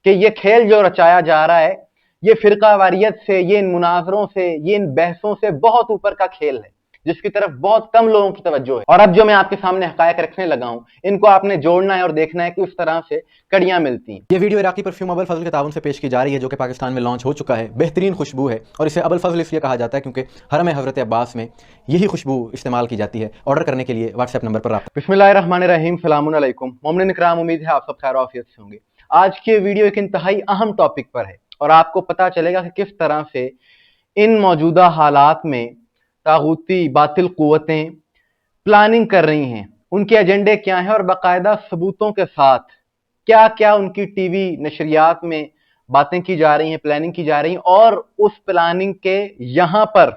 کہ یہ کھیل جو رچایا جا رہا ہے یہ فرقہ واریت سے، یہ ان مناظروں سے، یہ ان بحثوں سے بہت اوپر کا کھیل ہے جس کی طرف بہت کم لوگوں کی توجہ ہے۔ اور اب جو میں آپ کے سامنے حقائق رکھنے لگا ہوں ان کو آپ نے جوڑنا ہے اور دیکھنا ہے کہ اس طرح سے کڑیاں ملتی ہیں۔ یہ ویڈیو عراقی پرفیوم ابو الفضل کے تعاون سے پیش کی جا رہی ہے جو کہ پاکستان میں لانچ ہو چکا ہے۔ بہترین خوشبو ہے اور اسے ابو الفضل اس لیے کہا جاتا ہے کیونکہ حرم حضرت عباس میں یہی خوشبو استعمال کی جاتی ہے۔ آرڈر کرنے کے لیے واٹس ایپ نمبر پر رابطہ۔ بسم اللہ الرحمن الرحیم، السلام علیکم مومنین اکرام، امید ہے آپ سب خیر و عافیت سے ہوں گے۔ آج کی ویڈیو ایک انتہائی اہم ٹاپک پر ہے اور آپ کو پتہ چلے گا کہ کس طرح سے ان موجودہ حالات میں طاغوتی باطل قوتیں پلاننگ کر رہی ہیں، ان کے ایجنڈے کیا ہیں اور باقاعدہ ثبوتوں کے ساتھ کیا کیا ان کی ٹی وی نشریات میں باتیں کی جا رہی ہیں، پلاننگ کی جا رہی ہیں اور اس پلاننگ کے یہاں پر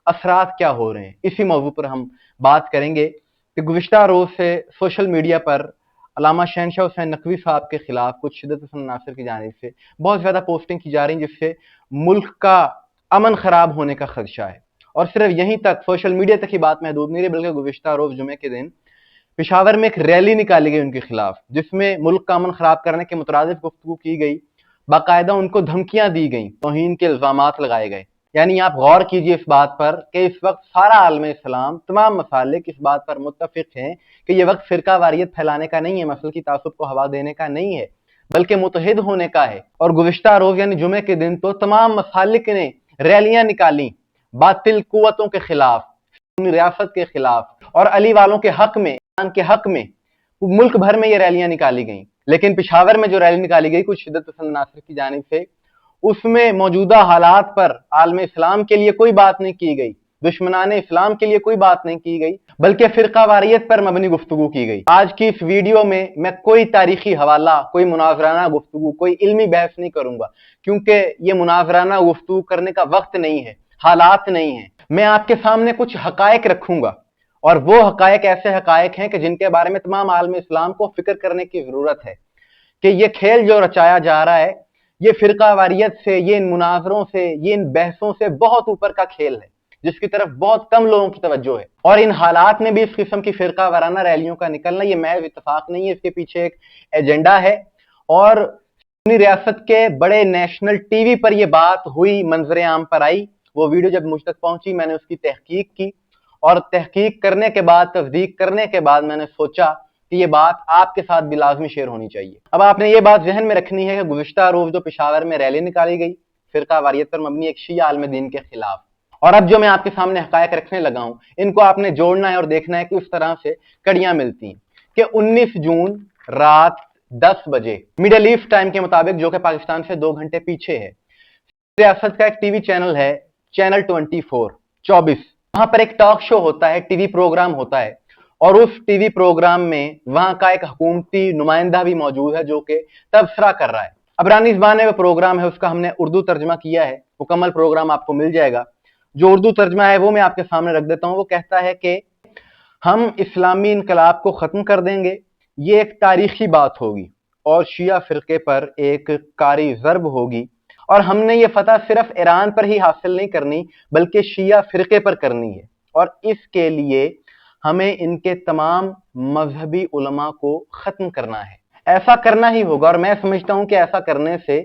اثرات کیا ہو رہے ہیں۔ اسی موضوع پر ہم بات کریں گے کہ گزشتہ روز سے سوشل میڈیا پر علامہ شہنشاہ حسین نقوی صاحب کے خلاف کچھ شدت پسند عناصر کی جانب سے بہت زیادہ پوسٹنگ کی جا رہی ہیں جس سے ملک کا امن خراب ہونے کا خدشہ ہے۔ اور صرف یہیں تک سوشل میڈیا تک ہی بات محدود نہیں رہی بلکہ گزشتہ روز جمعے کے دن پشاور میں ایک ریلی نکالی گئی ان کے خلاف جس میں ملک کا امن خراب کرنے کے مترادف گفتگو کی گئی، باقاعدہ ان کو دھمکیاں دی گئیں، توہین کے الزامات لگائے گئے۔ یعنی آپ غور کیجئے اس بات پر کہ اس وقت سارا عالم اسلام، تمام ممالک اس بات پر متفق ہیں کہ یہ وقت فرقہ واریت پھیلانے کا نہیں ہے، مسلکی تعصب کو ہوا دینے کا نہیں ہے بلکہ متحد ہونے کا ہے۔ اور گزشتہ روز یعنی جمعے کے دن تو تمام ممالک نے ریلیاں نکالی باطل قوتوں کے خلاف، ریاست کے خلاف اور علی والوں کے حق میں، ایران کے حق میں، ملک بھر میں یہ ریلیاں نکالی گئیں۔ لیکن پشاور میں جو ریلی نکالی گئی کچھ شدت پسند عناصر کی جانب سے، اس میں موجودہ حالات پر عالم اسلام کے لیے کوئی بات نہیں کی گئی، دشمنان اسلام کے لیے کوئی بات نہیں کی گئی بلکہ فرقہ واریت پر مبنی گفتگو کی گئی۔ آج کی اس ویڈیو میں کوئی تاریخی حوالہ، کوئی مناظرانہ گفتگو، کوئی علمی بحث نہیں کروں گا کیونکہ یہ مناظرانہ گفتگو کرنے کا وقت نہیں ہے، حالات نہیں ہیں۔ میں آپ کے سامنے کچھ حقائق رکھوں گا اور وہ حقائق ایسے حقائق ہیں کہ جن کے بارے میں تمام عالم اسلام کو فکر کرنے کی ضرورت ہے کہ یہ کھیل جو رچایا جا رہا ہے یہ فرقہ واریت سے، یہ ان مناظروں سے، یہ ان بحثوں سے بہت اوپر کا کھیل ہے جس کی طرف بہت کم لوگوں کی توجہ ہے۔ اور ان حالات میں بھی اس قسم کی فرقہ وارانہ ریلیوں کا نکلنا یہ محض اتفاق نہیں ہے، اس کے پیچھے ایک ایجنڈا ہے۔ اور اپنی ریاست کے بڑے نیشنل ٹی وی پر یہ بات ہوئی، منظر عام پر آئی، وہ ویڈیو جب مجھ تک پہنچی میں نے اس کی تحقیق کی اور تحقیق کرنے کے بعد، تصدیق کرنے کے بعد میں نے سوچا کہ یہ بات آپ کے ساتھ بھی لازمی شیئر ہونی چاہیے۔ اب آپ نے یہ بات ذہن میں رکھنی ہے کہ گزشتہ روز جو پشاور میں ریلی نکالی گئی فرقہ واریت پر مبنی ایک شیعہ عالم دین کے خلاف، اور اب جو میں آپ کے سامنے حقائق رکھنے لگا ہوں ان کو آپ نے جوڑنا ہے اور دیکھنا ہے کہ اس طرح سے کڑیاں ملتی ہیں کہ 19 جون رات 10 بجے میڈل ایسٹ ٹائم کے مطابق، جو کہ پاکستان سے 2 گھنٹے پیچھے ہے، ریاست کا ایک ٹی وی چینل ہے، چینل 24، وہاں پر ایک ٹاک شو ہوتا ہے، ٹی وی پروگرام ہوتا ہے اور اس ٹی وی پروگرام میں وہاں کا ایک حکومتی نمائندہ بھی موجود ہے جو کہ تبصرہ کر رہا ہے۔ عبرانی زبان میں وہ پروگرام ہے، اس کا ہم نے اردو ترجمہ کیا ہے، مکمل پروگرام آپ کو مل جائے گا۔ جو اردو ترجمہ ہے وہ میں آپ کے سامنے رکھ دیتا ہوں۔ وہ کہتا ہے کہ ہم اسلامی انقلاب کو ختم کر دیں گے، یہ ایک تاریخی بات ہوگی اور شیعہ فرقے پر ایک کاری ضرب ہوگی، اور ہم نے یہ فتح صرف ایران پر ہی حاصل نہیں کرنی بلکہ شیعہ فرقے پر کرنی ہے، اور اس کے لیے ہمیں ان کے تمام مذہبی علماء کو ختم کرنا ہے۔ ایسا کرنا ہی ہوگا اور میں سمجھتا ہوں کہ ایسا کرنے سے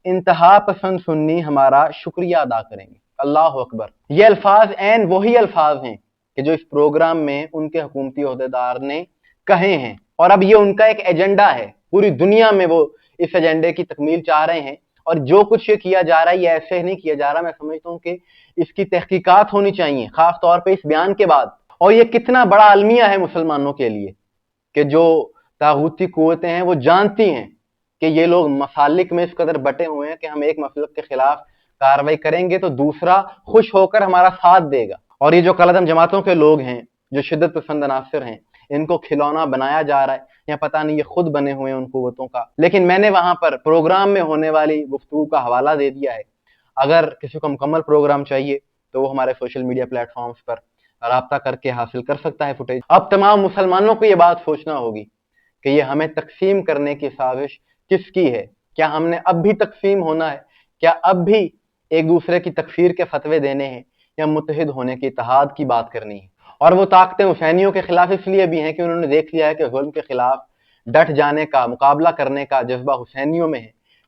انتہا پسند سنی ہمارا شکریہ ادا کریں گے۔ اللہ اکبر۔ یہ الفاظ عین وہی الفاظ ہیں کہ جو اس پروگرام میں ان کے حکومتی عہدیدار نے کہے ہیں، اور اب یہ ان کا ایک ایجنڈا ہے، پوری دنیا میں وہ اس ایجنڈے کی تکمیل چاہ رہے ہیں۔ اور جو کچھ یہ کیا جا رہا ہے یہ ایسے نہیں کیا جا رہا، میں سمجھتا ہوں کہ اس کی تحقیقات ہونی چاہیے، خاص طور پہ اس بیان کے بعد۔ اور یہ کتنا بڑا المیہ ہے مسلمانوں کے لیے کہ جو طاغوتی قوتیں ہیں وہ جانتی ہیں کہ یہ لوگ مسالک میں اس قدر بٹے ہوئے ہیں کہ ہم ایک مسلک کے خلاف کارروائی کریں گے تو دوسرا خوش ہو کر ہمارا ساتھ دے گا۔ اور یہ جو قلعدم جماعتوں کے لوگ ہیں، جو شدت پسند عناصر ہیں، ان کو کھلونا بنایا جا رہا ہے یا پتہ نہیں یہ خود بنے ہوئے ہیں ان قوتوں کا۔ لیکن میں نے وہاں پر پروگرام میں ہونے والی گفتگو کا حوالہ دے دیا ہے، اگر کسی کو مکمل پروگرام چاہیے تو وہ ہمارے سوشل میڈیا پلیٹ فارمز پر رابطہ کر کے حاصل کر سکتا ہے فوٹیج۔ اب تمام مسلمانوں کو یہ بات سوچنا ہوگی کہ یہ ہمیں تقسیم کرنے کی سازش کس کی ہے۔ کیا ہم نے اب بھی تقسیم ہونا ہے؟ کیا اب بھی ایک دوسرے کی تکفیر کے فتوے دینے ہیں یا متحد ہونے کے اتحاد کی بات کرنی ہے؟ اور وہ طاقتیں حسینیوں کے خلاف اس لیے بھی ہیں کہ انہوں نے دیکھ لیا ہے کہ ظلم کے خلاف ڈٹ جانے کا، مقابلہ کرنے کا جذبہ حسینیوں میں ہے،